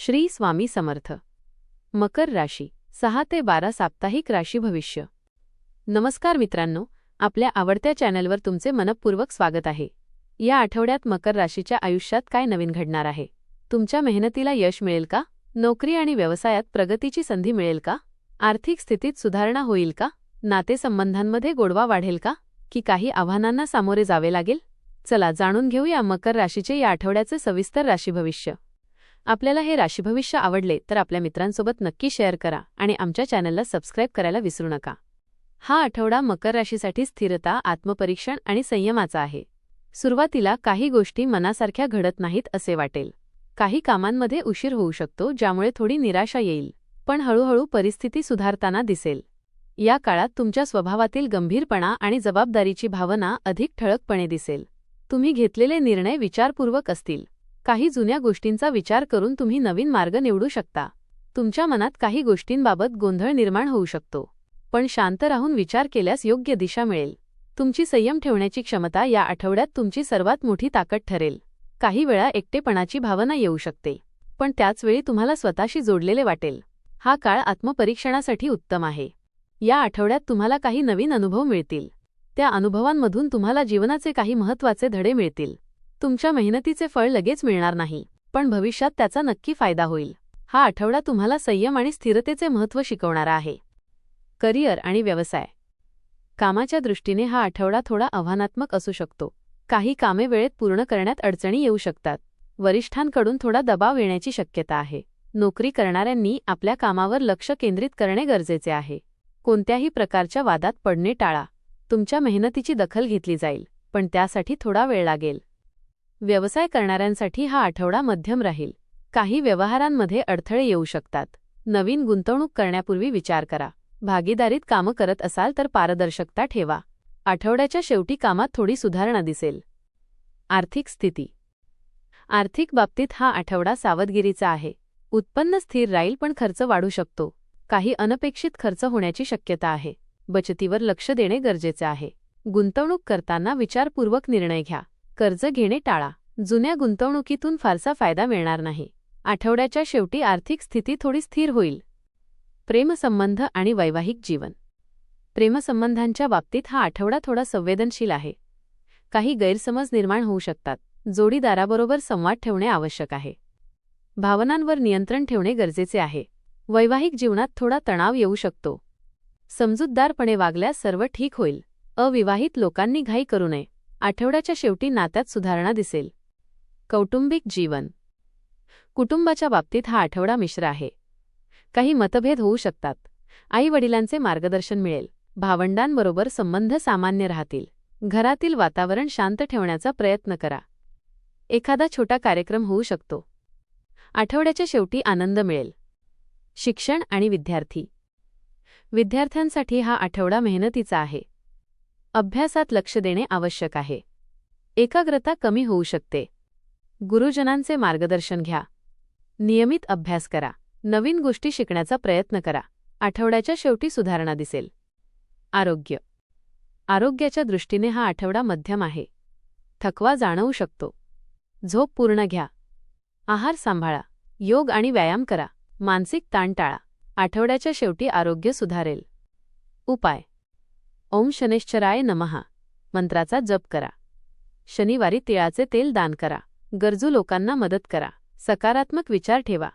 श्री स्वामी समर्थ. मकर राशी 6 ते 12 साप्ताहिक राशी भविष्य. नमस्कार मित्रांनो, आपल्या आवडत्या चॅनलवर तुमचे मनपूर्वक स्वागत आहे. या आठवड्यात मकर राशीच्या आयुष्यात काय नवीन घडणार आहे? तुमच्या मेहनतीला यश मिळेल का? नोकरी आणि व्यवसायात प्रगतीची संधी मिळेल का? आर्थिक स्थितीत सुधारणा होईल का? नातेसंबंधांमध्ये गोडवा वाढेल का? की काही आव्हानांना सामोरे जावे लागेल? चला जाणून घेऊया मकर राशीचे या आठवड्याचे सविस्तर राशी भविष्य. आपल्याला हे राशी भविष्य आवडले तर आपल्या मित्रांसोबत नक्की शेअर करा आणि आमच्या चॅनलला सबस्क्राईब करायला विसरू नका. हा आठवडा मकर राशीसाठी स्थिरता, आत्मपरीक्षण आणि संयमाचा आहे. सुरुवातीला काही गोष्टी मनासारख्या घडत नाहीत असे वाटेल. काही कामांमध्ये उशीर होऊ शकतो, ज्यामुळे थोडी निराशा येईल, पण हळूहळू परिस्थिती सुधारताना दिसेल. या काळात तुमच्या स्वभावातील गंभीरपणा आणि जबाबदारीची भावना अधिक ठळकपणे दिसेल. तुम्ही घेतलेले निर्णय विचारपूर्वक असतील. काही जुन्या गोष्टींचा विचार करून तुम्ही नवीन मार्ग निवडू शकता. तुमच्या मनात काही गोष्टींबाबत गोंधळ निर्माण होऊ शकतो, पण शांत राहून विचार केल्यास योग्य दिशा मिळेल. तुमची संयम ठेवण्याची क्षमता या आठवड्यात तुमची सर्वात मोठी ताकद ठरेल. काही वेळा एकटेपणाची भावना येऊ शकते, पण त्याचवेळी तुम्हाला स्वतःशी जोडलेले वाटेल. हा काळ आत्मपरीक्षणासाठी उत्तम आहे. या आठवड्यात तुम्हाला काही नवीन अनुभव मिळतील. त्या अनुभवांमधून तुम्हाला जीवनाचे काही महत्त्वाचे धडे मिळतील. तुमच्या मेहनतीचे फळ लगेच मिळणार नाही, पण भविष्यात त्याचा नक्की फायदा होईल. हा आठवडा तुम्हाला संयम आणि स्थिरतेचे महत्त्व शिकवणारा आहे. करिअर आणि व्यवसाय. कामाच्या दृष्टीने हा आठवडा थोडा आव्हानात्मक असू शकतो. काही कामे वेळेत पूर्ण करण्यात अडचणी येऊ शकतात. वरिष्ठांकडून थोडा दबाव येण्याची शक्यता आहे. नोकरी करणाऱ्यांनी आपल्या कामावर लक्ष केंद्रित करणे गरजेचे आहे. कोणत्याही प्रकारच्या वादात पडणे टाळा. तुमच्या मेहनतीची दखल घेतली जाईल, पण त्यासाठी थोडा वेळ लागेल. व्यवसाय करणाऱ्यांसाठी हा आठवडा मध्यम राहील. काही व्यवहारांमध्ये अडथळे येऊ शकतात. नवीन गुंतवणूक करण्यापूर्वी विचार करा. भागीदारीत कामं करत असाल तर पारदर्शकता ठेवा. आठवड्याच्या शेवटी कामात थोडी सुधारणा दिसेल. आर्थिक स्थिती. आर्थिक बाबतीत हा आठवडा सावधगिरीचा आहे. उत्पन्न स्थिर राहील, पण खर्च वाढू शकतो. काही अनपेक्षित खर्च होण्याची शक्यता आहे. बचतीवर लक्ष देणे गरजेचे आहे. गुंतवणूक करताना विचारपूर्वक निर्णय घ्या. कर्ज घेणे टाळा. जुन्या गुंतवणुकीतून फारसा फायदा मिळणार नाही. आठवड्याच्या शेवटी आर्थिक स्थिती थोडी स्थिर होईल. प्रेमसंबंध आणि वैवाहिक जीवन. प्रेमसंबंधांच्या बाबतीत हा आठवडा थोडा संवेदनशील आहे. काही गैरसमज निर्माण होऊ शकतात. जोडीदाराबरोबर संवाद ठेवणे आवश्यक आहे. भावनांवर नियंत्रण ठेवणे गरजेचे आहे. वैवाहिक जीवनात थोडा तणाव येऊ शकतो. समजूतदारपणे वागल्यास सर्व ठीक होईल. अविवाहित लोकांनी घाई करू नये. आठवड्याच्या शेवटी नात्यात सुधारणा दिसेल. कौटुंबिक जीवन. कुटुंबाच्या बाबतीत हा आठवडा मिश्र आहे. काही मतभेद होऊ शकतात. आई-वडिलांचे मार्गदर्शन मिळेल. भावंडांबरोबर संबंध सामान्य राहतील. घरातील वातावरण शांत ठेवण्याचा प्रयत्न करा. एखादा छोटा कार्यक्रम होऊ शकतो. आठवड्याच्या शेवटी आनंद मिळेल. शिक्षण आणि विद्यार्थी. विद्यार्थ्यांसाठी हा आठवडा मेहनतीचा आहे. अभ्यासात लक्ष देणे आवश्यक आहे. एकाग्रता कमी होऊ शकते. गुरुजनांचे मार्गदर्शन घ्या. नियमित अभ्यास करा. नवीन गोष्टी शिकण्याचा प्रयत्न करा. आठवड्याच्या शेवटी सुधारणा दिसेल. आरोग्य. आरोग्याच्या दृष्टीने हा आठवडा मध्यम आहे. थकवा जाणवू शकतो. झोप पूर्ण घ्या. आहार सांभाळा. योग आणि व्यायाम करा. मानसिक ताण टाळा. आठवड्याच्या शेवटी आरोग्य सुधारेल. उपाय. ओम शनैश्चराय नमः मंत्राचा जप करा. शनिवारी तिळाचे तेल दान करा. गरजू लोकांना मदत करा. सकारात्मक विचार ठेवा.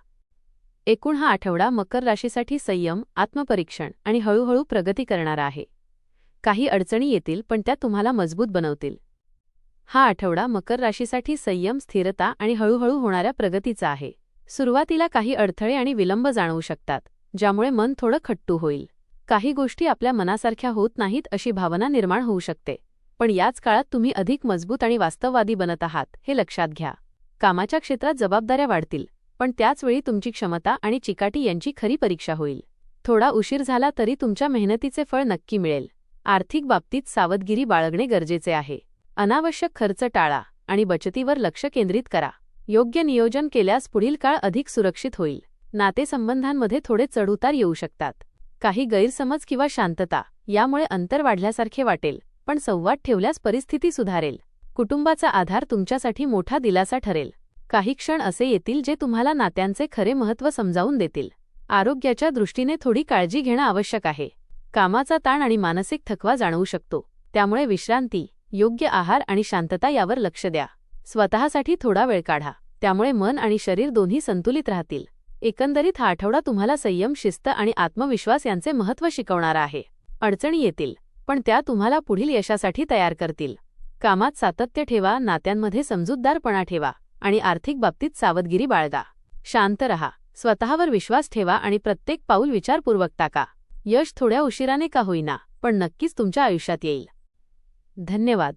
एकूण हा आठवडा मकर राशीसाठी संयम, आत्मपरीक्षण आणि हळूहळू प्रगती करणारा आहे. काही अडचणी येतील, पण त्या तुम्हाला मजबूत बनवतील. हा आठवडा मकर राशीसाठी संयम, स्थिरता आणि हळूहळू होणाऱ्या प्रगतीचा आहे. सुरुवातीला काही अडथळे आणि विलंब जाणवू शकतात, ज्यामुळे मन थोडं खट्टू होईल. काही गोष्टी आपल्या मनासारख्या होत नाहीत अशी भावना निर्माण होऊ शकते, पण याच काळात तुम्ही अधिक मजबूत आणि वास्तववादी बनत आहात हे लक्षात घ्या. कामाच्या क्षेत्रात जबाबदाऱ्या वाढतील, पण त्याचवेळी तुमची क्षमता आणि चिकाटी यांची खरी परीक्षा होईल. थोडा उशीर झाला तरी तुमच्या मेहनतीचे फळ नक्की मिळेल. आर्थिक बाबतीत सावधगिरी बाळगणे गरजेचे आहे. अनावश्यक खर्च टाळा आणि बचतीवर लक्ष केंद्रित करा. योग्य नियोजन केल्यास पुढील काळ अधिक सुरक्षित होईल. नातेसंबंधांमध्ये थोडे चढउतार येऊ शकतात. काही गैरसमज किंवा शांतता यामुळे अंतर वाढल्यासारखे वाटेल, पण संवाद ठेवल्यास परिस्थिती सुधारेल. कुटुंबाचा आधार तुमच्यासाठी मोठा दिलासा ठरेल. काही क्षण असे येतील जे तुम्हाला नात्यांचे खरे महत्त्व समजावून देतील. आरोग्याच्या दृष्टीने थोडी काळजी घेणं आवश्यक आहे. कामाचा ताण आणि मानसिक थकवा जाणवू शकतो, त्यामुळे विश्रांती, योग्य आहार आणि शांतता यावर लक्ष द्या. स्वतःसाठी थोडा वेळ काढा, त्यामुळे मन आणि शरीर दोन्ही संतुलित राहतील. एकंदरीत हा आठवडा तुम्हाला संयम, शिस्त आणि आत्मविश्वास यांचे महत्त्व शिकवणारा आहे. अडचणी येतील, पण त्या तुम्हाला पुढील यशासाठी तयार करतील. कामात सातत्य ठेवा, नात्यांमध्ये समजूतदारपणा ठेवा आणि आर्थिक बाबतीत सावधगिरी बाळगा. शांत रहा, स्वतःवर विश्वास ठेवा आणि प्रत्येक पाऊल विचारपूर्वक टाका. यश थोड्या उशिराने का होईना, पण नक्कीच तुमच्या आयुष्यात येईल. धन्यवाद.